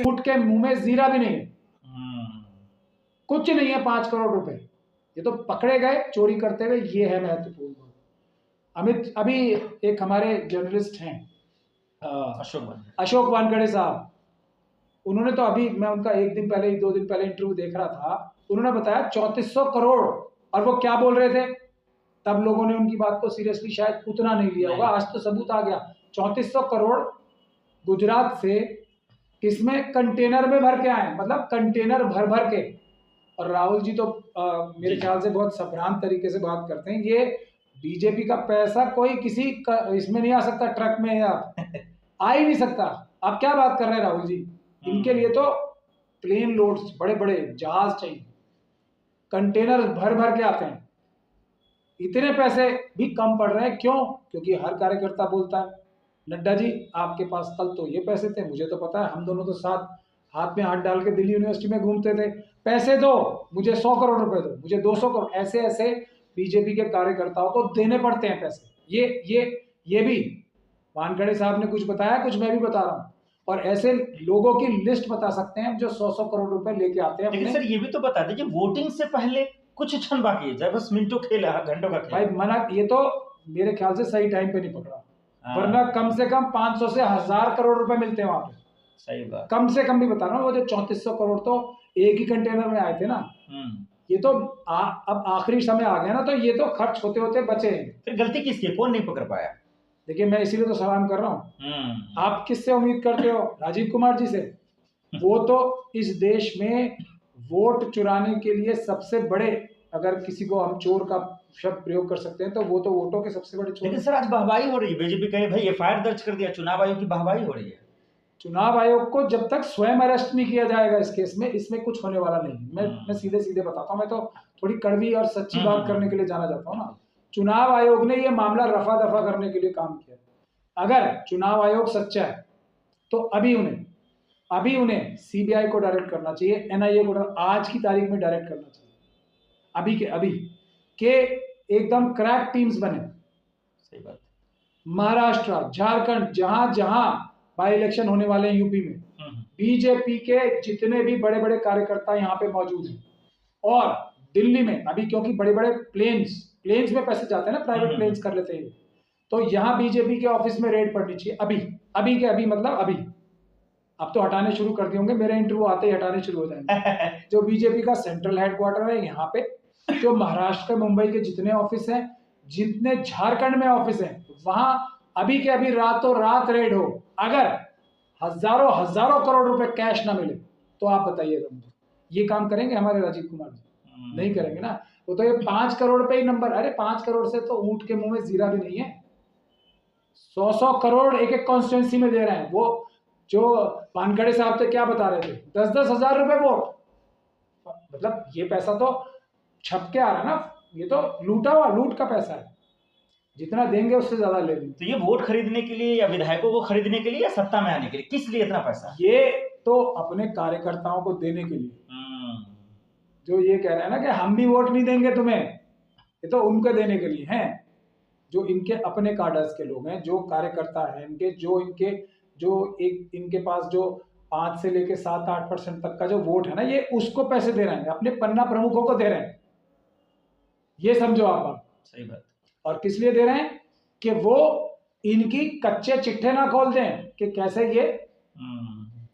Foot के मुंह में जीरा भी नहीं है, कुछ नहीं है 5 करोड़ रुपए, ये तो पकड़े गए चोरी करते हुए। ये है महत्वपूर्ण बात। अमित, अभी एक हमारे जर्नलिस्ट हैं अशोक वानखेड़े साहब, उन्होंने तो अभी, मैं उनका 1 दिन पहले 2 दिन पहले इंटरव्यू देख रहा था, उन्होंने बताया 3400 करोड़। और वो क्या बोल रहे थे, तब लोगों ने उनकी बात को सीरियसली शायद उतना नहीं लिया होगा, आज तो सबूत आ गया। 3400 करोड़ गुजरात से इसमें कंटेनर में भर के आए, मतलब कंटेनर भर भर के। और राहुल जी तो मेरे ख्याल से बहुत सभ्रांत तरीके से बात करते हैं। ये बीजेपी का पैसा कोई किसी इसमें नहीं आ सकता, ट्रक में या आ ही नहीं सकता। आप क्या बात कर रहे हैं राहुल जी, इनके लिए तो प्लेन लोड्स, बड़े बड़े जहाज चाहिए, कंटेनर भर भर के आते हैं। इतने पैसे भी कम पड़ रहे हैं, क्यों? क्योंकि हर कार्यकर्ता बोलता है नड्डा जी आपके पास कल तो ये पैसे थे, मुझे तो पता है, हम दोनों तो साथ हाथ में हाथ डाल के दिल्ली यूनिवर्सिटी में घूमते थे, पैसे दो मुझे, 100 करोड़ रुपए दो मुझे, 200 करोड़, ऐसे ऐसे बीजेपी के कार्यकर्ताओं को देने पड़ते हैं पैसे। ये भी वानखेड़े साहब ने कुछ बताया, कुछ मैं भी बता रहा हूँ। और ऐसे लोगों की लिस्ट बता सकते हैं जो 100-100 करोड़ रुपए लेके आते हैं। लेकिन सर ये भी तो बता दीजिए, वोटिंग से पहले कुछ क्षण बाकी है, बस मिनटों खेल है, घंटों का खेल भाई मना, ये तो मेरे ख्याल से सही टाइम पे नहीं पकड़ा, वरना कम से कम 500 से 1000 करोड़ रुपए मिलते हैं वहां पे। सही बात, कम से कम भी बता रहा हूँ, वो जो 3400 करोड़ तो एक ही कंटेनर में आए थे ना, ये तो अब आखिरी समय आ गया ना, तो ये तो खर्च होते होते बचे हैं। फिर गलती किसकी, कौन नहीं पकड़ पाया? देखिए मैं इसीलिए तो सलाम कर रहा हूँ। आप किससे उम्मीद करते हो? राजीव कुमार जी से। वो तो इस देश में वोट चुराने के लिए सबसे बड़े, अगर किसी को हम चोर का शब्द प्रयोग कर सकते हैं, तो वो तो वोटों के सबसे बड़े चोर। लेकिन सर आज वाहवाही हो रही है, बीजेपी कहे भाई एफआईआर दर्ज कर दिया, चुनाव आयोग की वाहवाही हो रही है। चुनाव आयोग को जब तक स्वयं अरेस्ट नहीं किया जाएगा इस केस में, इसमें कुछ होने वाला नहीं। मैं सीधे सीधे बताता हूँ, मैं तो थोड़ी कड़वी और सच्ची बात करने के लिए जाना चाहता हूँ ना। चुनाव आयोग ने ये मामला रफा दफा करने के लिए काम किया। अगर चुनाव आयोग सच्चा है तो अभी उन्हें सीबीआई को डायरेक्ट करना चाहिए, एनआईए को आज की तारीख में डायरेक्ट करना चाहिए, अभी के एकदम क्रैक टीम्स बने। सही बात। महाराष्ट्र, झारखंड, जहां जहां बाई इलेक्शन होने वाले हैं यूपी में, बीजेपी के जितने भी बड़े बड़े कार्यकर्ता यहाँ पे मौजूद हैं, और दिल्ली में अभी क्योंकि बड़े बड़े प्लेन्स में पैसे जाते हैं ना, प्राइवेट प्लेन्स कर लेते हैं, तो यहाँ बीजेपी के ऑफिस में रेड पड़नी चाहिए अभी मतलब अभी। अब तो हटाने शुरू कर दिए होंगे, मेरे इंटरव्यू आते ही हटाने शुरू हो जाएंगे। जो बीजेपी का सेंट्रल हेडक्वार्टर है यहाँ पे, जो महाराष्ट्र, मुंबई के जितने ऑफिस हैं, जितने झारखंड में ऑफिस हैं, वहां अभी के अभी रातों रात रेड हो। अगर हजारों करोड़ रुपए कैश ना मिले तो आप बताइएगा मुझे, ये काम करेंगे हमारे राजीव कुमार जी? नहीं करेंगे ना। वो तो ये 5 करोड़ पे ही नंबर, अरे 5 करोड़ से तो ऊंट के मुंह में जीरा भी नहीं है। 100 करोड़ एक एक कॉन्स्टिट्यूंसी में दे रहे हैं। वो जो वानखेड़े साहब थे क्या बता रहे थे, 10-10 हजार रुपए वोट, मतलब ये पैसा तो छप के आ रहा है ना, ये तो लूट का पैसा है, जितना देंगे उससे ज्यादा ले लेंगे। तो ये वोट खरीदने के लिए या विधायकों को खरीदने के लिए या सत्ता में आने के लिए, किस लिए इतना पैसा? ये तो अपने कार्यकर्ताओं को देने के लिए। जो ये कह रहे हैं ना कि हम भी वोट नहीं देंगे तुम्हें, ये तो उनको देने के लिए हैं, जो इनके अपने कार्डर्स के लोग हैं, जो कार्यकर्ता हैं इनके, जो इनके पास जो 5 से लेके 7-8% तक का जो वोट है ना, ये उसको पैसे दे रहे हैं, अपने पन्ना प्रमुखों को दे रहे हैं। ये समझो आप। सही बात। और किस लिए दे रहे हैं? कि वो इनकी कच्चे चिट्ठे ना खोल दें कि कैसे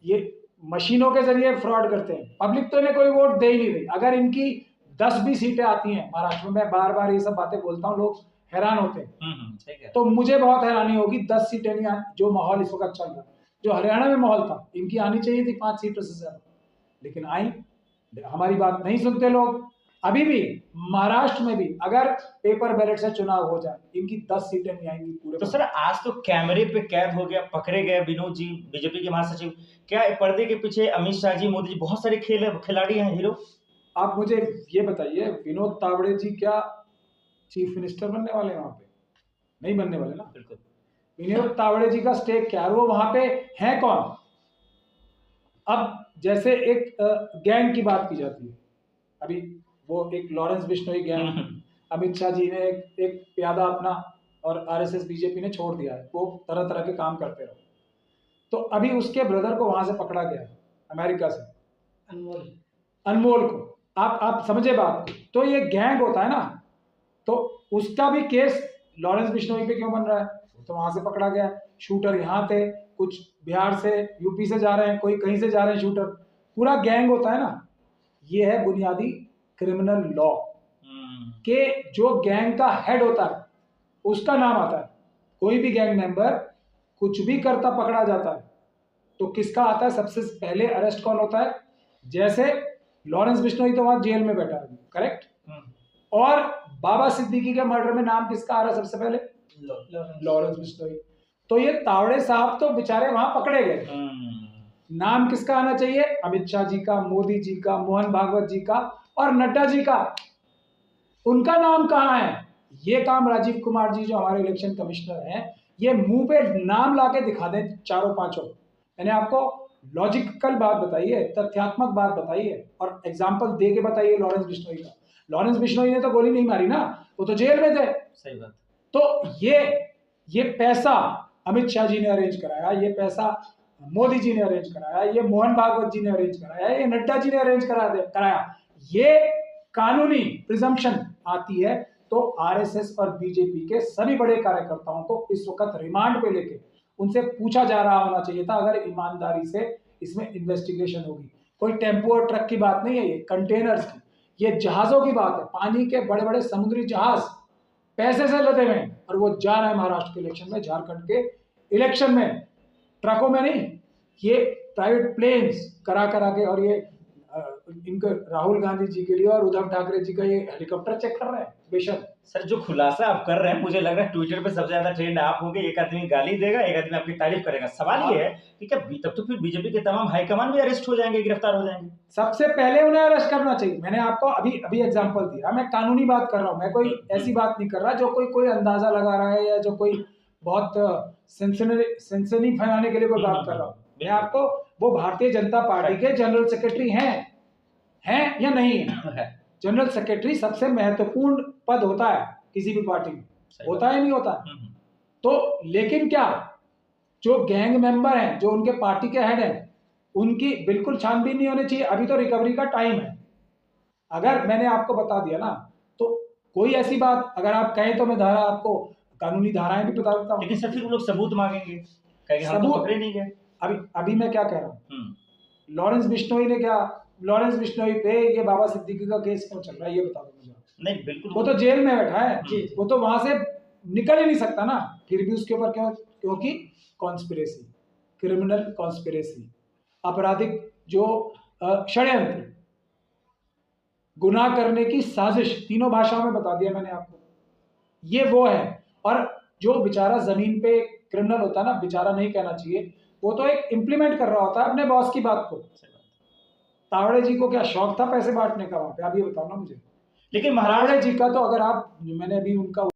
ये मशीनों के जरिए फ्रॉड करते हैं। पब्लिक तो इन्हें कोई वोट दे ही नहीं रही। अगर इनकी 10 भी सीटें आती हैं महाराष्ट्र में, बार बार ये सब बातें बोलता हूँ, लोग हैरान होते हैं, तो मुझे बहुत हैरानी होगी। 10 सीटें नहीं आती, जो माहौल इस वक्त चल रहा है, जो हरियाणा में माहौल था, इनकी आनी चाहिए थी 5 सीटों से ज्यादा, लेकिन आई। हमारी बात नहीं सुनते लोग। अभी भी महाराष्ट्र में भी अगर पेपर बैलेट से चुनाव हो जाए, इनकी 10 सीटें नहीं आएंगी पूरे। तो सर आज तो कैमरे पे कैद हो गया, पकड़े गए विनोद जी, बीजेपी के महासचिव, क्या पर्दे के पीछे अमित शाह जी, मोदी जी, बहुत सारे खिलाड़ी हैं, हीरो। आप मुझे ये बताइए, विनोद तावड़े जी क्या चीफ मिनिस्टर बनने वाले हैं वहां पे? नहीं बनने वाले ना। बिल्कुल। विनोद तावड़े जी का स्टेक क्या है, वो वहां पे है कौन? अब जैसे एक गैंग की बात की जाती है, अभी वो एक लॉरेंस बिश्नोई गैंग, अमित शाह जी ने एक प्यादा अपना और आरएसएस बीजेपी ने छोड़ दिया है, वो तरह तरह के काम करते रहो। तो अभी उसके ब्रदर को वहां से पकड़ा गया है, अमेरिका से, अनमोल। अनमोल को। आप समझे बात को। तो ये गैंग होता है ना, तो उसका भी केस लॉरेंस बिश्नोई पे क्यों बन रहा है? तो वहां से पकड़ा गया, शूटर यहाँ थे, कुछ बिहार से, यूपी से जा रहे हैं, कोई कहीं से जा रहे हैं शूटर, पूरा गैंग होता है ना। ये है बुनियादी क्रिमिनल लॉ के जो गैंग का हेड होता है उसका नाम आता है। कोई भी गैंग मेंबर कुछ भी करता पकड़ा जाता है तो किसका आता है? सबसे पहले अरेस्ट कौन होता है? जैसे लॉरेंस बिश्नोई तो वहां जेल में बैठा है, करेक्ट, और बाबा सिद्दीकी के मर्डर में नाम किसका आ रहा है सबसे पहले? लॉरेंस बिश्नोई। तो ये तावड़े साहब तो बेचारे वहां पकड़े गए, नाम किसका आना चाहिए? अमित शाह जी का, मोदी जी का, मोहन भागवत जी का और नड्डा जी का। उनका नाम कहाँ है? ये काम राजीव कुमार जी जो हमारे इलेक्शन कमिश्नर हैं, ये मुंह पे नाम लाके दिखा दें चारों पांचों। मैंने आपको लॉजिकल बात बताई है, तथ्यात्मक बात बताई है और एग्जाम्पल दे के बताइए लॉरेंस बिश्नोई का। लॉरेंस बिश्नोई ने तो गोली नहीं मारी ना, वो तो जेल में थे। सही बात। तो ये पैसा अमित शाह जी ने अरेंज कराया, ये पैसा मोदी जी ने अरेंज कराया, ये मोहन भागवत जी ने अरेंज कराया, ये नड्डा जी ने अरेंज कराया। ये कानूनी प्रिजम्पशन आती है तो आरएसएस और बीजेपी के सभी बड़े कार्यकर्ताओं को इस वक्त रिमांड पे लेके उनसे पूछा जा रहा होना चाहिए था, अगर ईमानदारी से इसमें इन्वेस्टिगेशन होगी। कोई टेम्पो और ट्रक की बात नहीं है, ये कंटेनर्स की, ये जहाजों की बात है, पानी के बड़े बड़े समुद्री जहाज पैसे से लदे हुए हैं और वो जा रहे हैं महाराष्ट्र के इलेक्शन में, झारखंड के इलेक्शन में, ट्रकों में नहीं, ये प्राइवेट प्लेन्स करा के, और ये इनका राहुल गांधी जी के लिए और उद्धव ठाकरे जी का ये हेलीकॉप्टर चेक कर रहे हैं बेशक। सर जो खुलासा आप कर रहे हैं, मुझे लग रहा है ट्विटर पे सबसे ज्यादा ट्रेंड आप होंगे। एक आदमी गाली देगा, एक आदमी आपकी तारीफ करेगा। सवाल ये है कि क्या तब तो फिर बीजेपी के तमाम हाईकमान भी अरेस्ट हो जाएंगे, गिरफ्तार हो जाएंगे? सबसे पहले उन्हें अरेस्ट करना चाहिए। मैंने आपको अभी एग्जांपल दिया, मैं कानूनी बात कर रहा हूँ, मैं कोई ऐसी बात नहीं कर रहा जो कोई अंदाजा लगा रहा है या जो कोई बहुत सनसनी फैलाने के लिए कोई बात कर रहा हूँ। मैं आपको, वो भारतीय जनता पार्टी के जनरल सेक्रेटरी हैं या नहीं है? जनरल सेक्रेटरी सबसे महत्वपूर्ण पद होता है किसी भी पार्टी में, होता है नहीं होता? तो लेकिन क्या जो गैंग मेंबर हैं, जो उनके पार्टी के हेड हैं, उनकी बिल्कुल छानबीन नहीं होनी चाहिए। अभी तो रिकवरी का टाइम है। अगर मैंने आपको बता दिया ना, तो कोई ऐसी बात अगर आप कहें तो मैं धारा आपको कानूनी धाराएं भी बता देता हूँ। लेकिन सर फिर वो लोग सबूत मांगेंगे, कहेंगे हम तो पकड़े नहीं गए। अभी मैं क्या कह रहा हूँ, लॉरेंस बिश्नोई पे ये बाबा सिद्दीकी का केस क्यों चल रहा है, ये बता दो मुझे। नहीं बिल्कुल, वो तो जेल में बैठा है, वो तो वहां से निकल ही नहीं सकता ना, फिर भी उसके ऊपर क्यों? क्योंकि कॉन्स्पिरेसी, क्रिमिनल कॉन्स्पिरेसी, आपराधिक जो षड्यंत्र, गुनाह करने की साजिश, तीनों भाषाओं में बता दिया मैंने आपको। ये वो है। और जो बेचारा जमीन पे क्रिमिनल होता है ना, बेचारा नहीं कहना चाहिए, वो तो एक इम्प्लीमेंट कर रहा होता है अपने बॉस की बात को। तावड़े जी को क्या शौक था पैसे बांटने का वहां पे? आप ये बताओ ना मुझे। लेकिन तावड़े जी का तो अगर आप, मैंने अभी उनका